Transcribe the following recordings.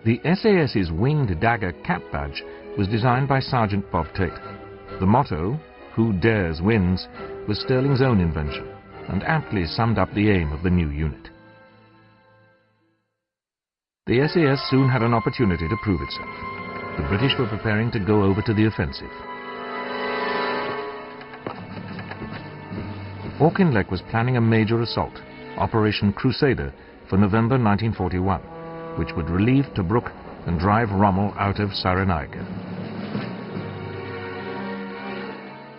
The SAS's winged dagger cap badge was designed by Sergeant Bob Tate. The motto, "Who dares wins," was Stirling's own invention, and aptly summed up the aim of the new unit. The SAS soon had an opportunity to prove itself. The British were preparing to go over to the offensive. Auchinleck was planning a major assault, Operation Crusader, for November 1941, which would relieve Tobruk and drive Rommel out of Cyrenaica.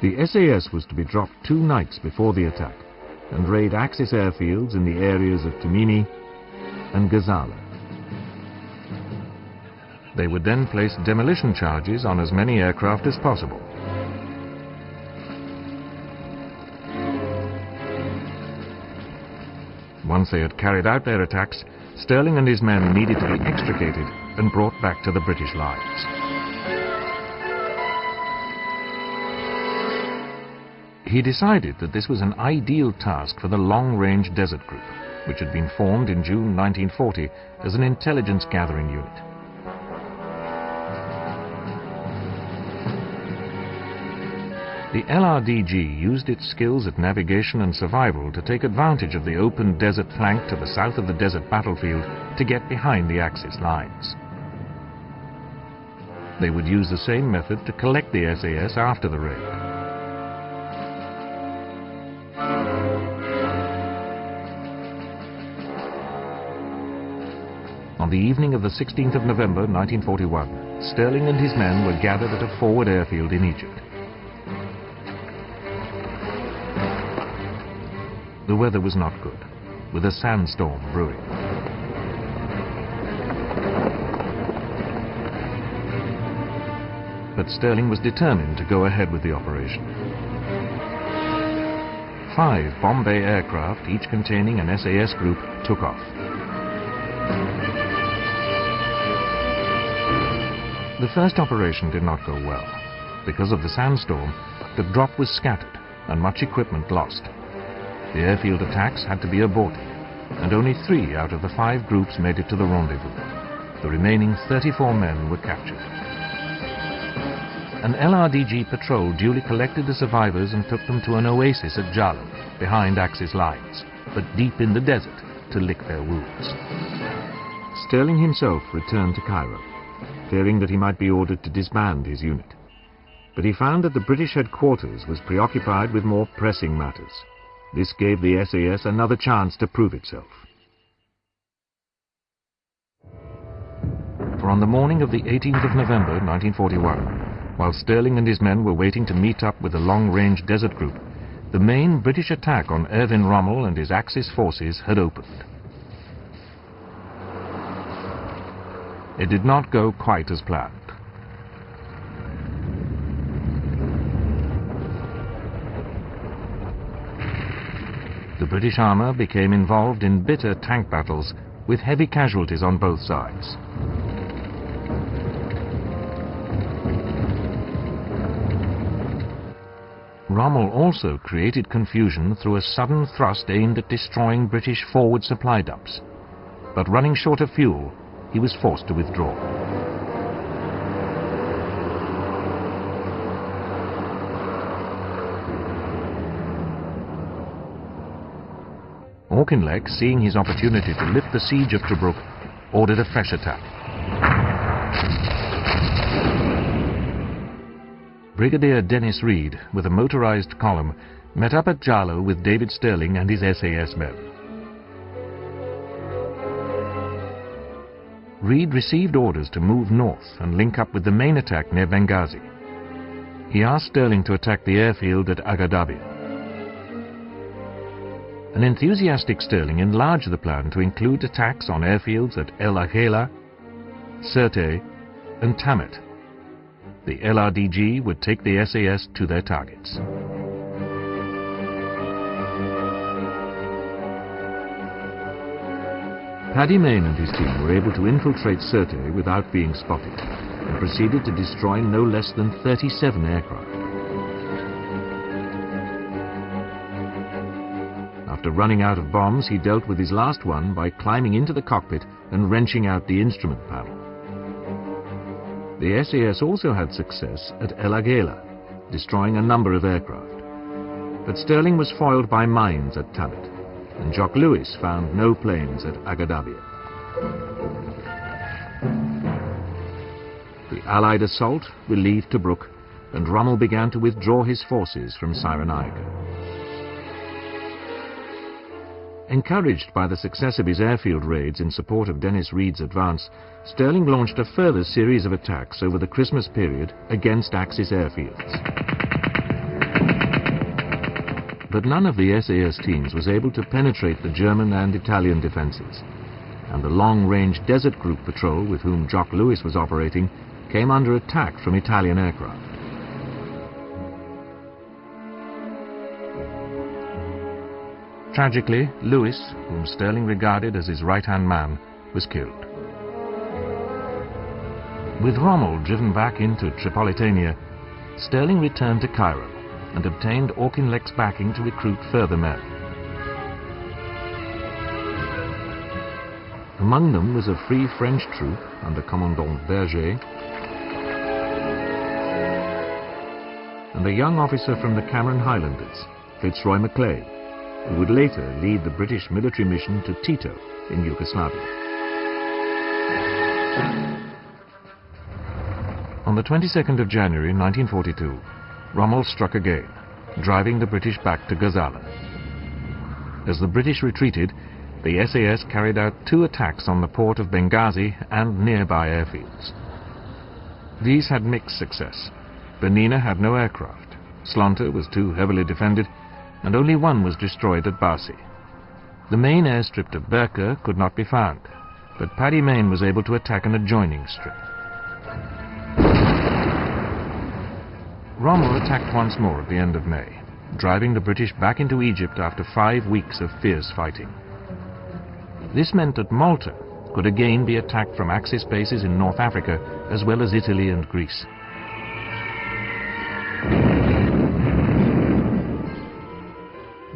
The SAS was to be dropped 2 nights before the attack and raid Axis airfields in the areas of Timini and Gazala. They would then place demolition charges on as many aircraft as possible. Once they had carried out their attacks, Stirling and his men needed to be extricated and brought back to the British lines. He decided that this was an ideal task for the Long-Range Desert Group, which had been formed in June 1940 as an intelligence-gathering unit. The LRDG used its skills at navigation and survival to take advantage of the open desert flank to the south of the desert battlefield to get behind the Axis lines. They would use the same method to collect the SAS after the raid. On the evening of the 16th of November 1941, Stirling and his men were gathered at a forward airfield in Egypt. The weather was not good, with a sandstorm brewing. But Stirling was determined to go ahead with the operation. 5 Bombay aircraft, each containing an SAS group, took off. The first operation did not go well. Because of the sandstorm, the drop was scattered and much equipment lost. The airfield attacks had to be aborted, and only 3 out of the 5 groups made it to the rendezvous. The remaining 34 men were captured. An LRDG patrol duly collected the survivors and took them to an oasis at Jalo, behind Axis lines, but deep in the desert, to lick their wounds. Stirling himself returned to Cairo, fearing that he might be ordered to disband his unit. But he found that the British headquarters was preoccupied with more pressing matters. This gave the SAS another chance to prove itself. For on the morning of the 18th of November 1941, while Stirling and his men were waiting to meet up with the Long-Range Desert Group, the main British attack on Erwin Rommel and his Axis forces had opened. It did not go quite as planned. The British armour became involved in bitter tank battles with heavy casualties on both sides. Rommel also created confusion through a sudden thrust aimed at destroying British forward supply dumps. But running short of fuel, he was forced to withdraw. Auchinleck, seeing his opportunity to lift the siege of Tobruk, ordered a fresh attack. Brigadier Dennis Reed, with a motorized column, met up at Jalo with David Stirling and his SAS men. Reed received orders to move north and link up with the main attack near Benghazi. He asked Stirling to attack the airfield at Agadabia. An enthusiastic Stirling enlarged the plan to include attacks on airfields at El Aghela, Sirte, and Tamet. The LRDG would take the SAS to their targets. Paddy Mayne and his team were able to infiltrate Sirte without being spotted, and proceeded to destroy no less than 37 aircraft. After running out of bombs, he dealt with his last one by climbing into the cockpit and wrenching out the instrument panel. The SAS also had success at El Agheila, destroying a number of aircraft. But Stirling was foiled by mines at Tabbit, and Jock Lewis found no planes at Agadabia. The Allied assault relieved Tobruk, and Rommel began to withdraw his forces from Cyrenaica. Encouraged by the success of his airfield raids in support of Dennis Reed's advance, Stirling launched a further series of attacks over the Christmas period against Axis airfields. But none of the SAS teams was able to penetrate the German and Italian defences, and the long-range Desert Group patrol with whom Jock Lewis was operating came under attack from Italian aircraft. Tragically, Lewis, whom Stirling regarded as his right-hand man, was killed. With Rommel driven back into Tripolitania, Stirling returned to Cairo and obtained Auchinleck's backing to recruit further men. Among them was a Free French troop under Commandant Berger and a young officer from the Cameron Highlanders, Fitzroy Macleay, who would later lead the British military mission to Tito in Yugoslavia. On the 22nd of January 1942, Rommel struck again, driving the British back to Gazala. As the British retreated, the SAS carried out 2 attacks on the port of Benghazi and nearby airfields. These had mixed success. Bernina had no aircraft, Slonta was too heavily defended, and only one was destroyed at Barsi. The main airstrip to Berka could not be found, but Paddy Mayne was able to attack an adjoining strip. Rommel attacked once more at the end of May, driving the British back into Egypt after 5 weeks of fierce fighting. This meant that Malta could again be attacked from Axis bases in North Africa as well as Italy and Greece.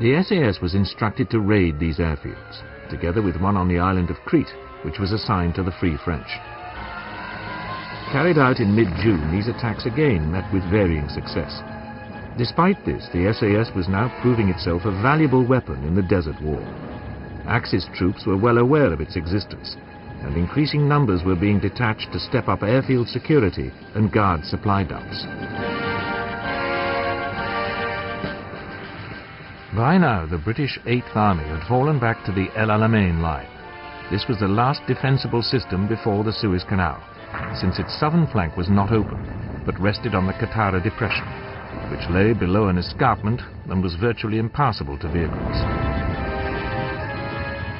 The SAS was instructed to raid these airfields, together with one on the island of Crete, which was assigned to the Free French. Carried out in mid-June, these attacks again met with varying success. Despite this, the SAS was now proving itself a valuable weapon in the Desert War. Axis troops were well aware of its existence, and increasing numbers were being detached to step up airfield security and guard supply dumps. By now, the British 8th Army had fallen back to the El Alamein line. This was the last defensible system before the Suez Canal, since its southern flank was not open, but rested on the Qattara Depression, which lay below an escarpment and was virtually impassable to vehicles.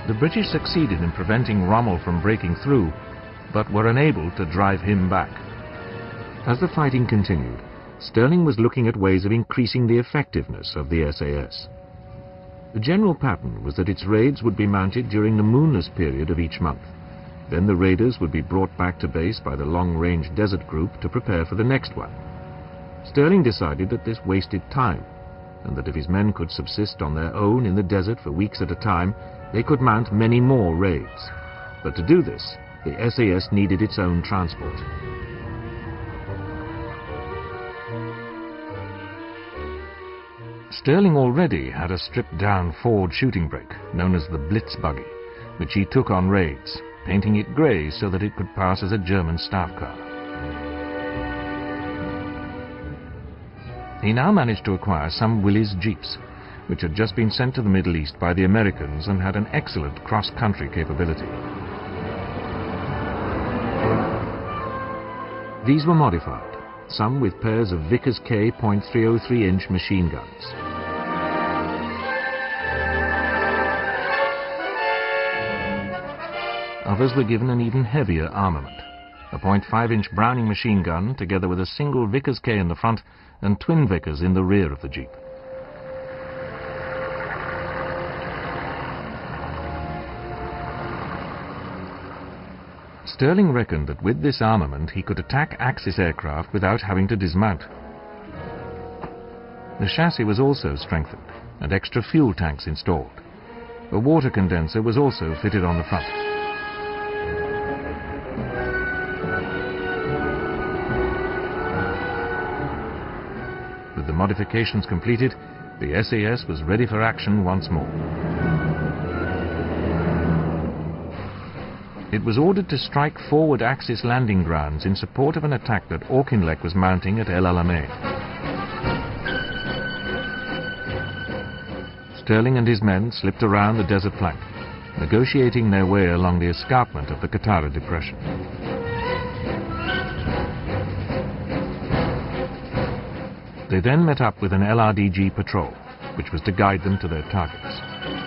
The British succeeded in preventing Rommel from breaking through, but were unable to drive him back. As the fighting continued, Stirling was looking at ways of increasing the effectiveness of the SAS. The general pattern was that its raids would be mounted during the moonless period of each month. Then the raiders would be brought back to base by the long-range Desert Group to prepare for the next one. Stirling decided that this wasted time, and that if his men could subsist on their own in the desert for weeks at a time, they could mount many more raids. But to do this, the SAS needed its own transport. Stirling already had a stripped-down Ford shooting brake, known as the Blitz buggy, which he took on raids, painting it grey so that it could pass as a German staff car. He now managed to acquire some Willys Jeeps, which had just been sent to the Middle East by the Americans and had an excellent cross-country capability. These were modified, some with pairs of Vickers K .303-inch machine guns. Others were given an even heavier armament, a .5-inch Browning machine gun together with a single Vickers K in the front and twin Vickers in the rear of the Jeep. Stirling reckoned that with this armament he could attack Axis aircraft without having to dismount. The chassis was also strengthened and extra fuel tanks installed. A water condenser was also fitted on the front. With the modifications completed, the SAS was ready for action once more. It was ordered to strike forward Axis landing grounds in support of an attack that Auchinleck was mounting at El Alamein. Stirling and his men slipped around the desert flank, negotiating their way along the escarpment of the Katara Depression. They then met up with an LRDG patrol, which was to guide them to their targets.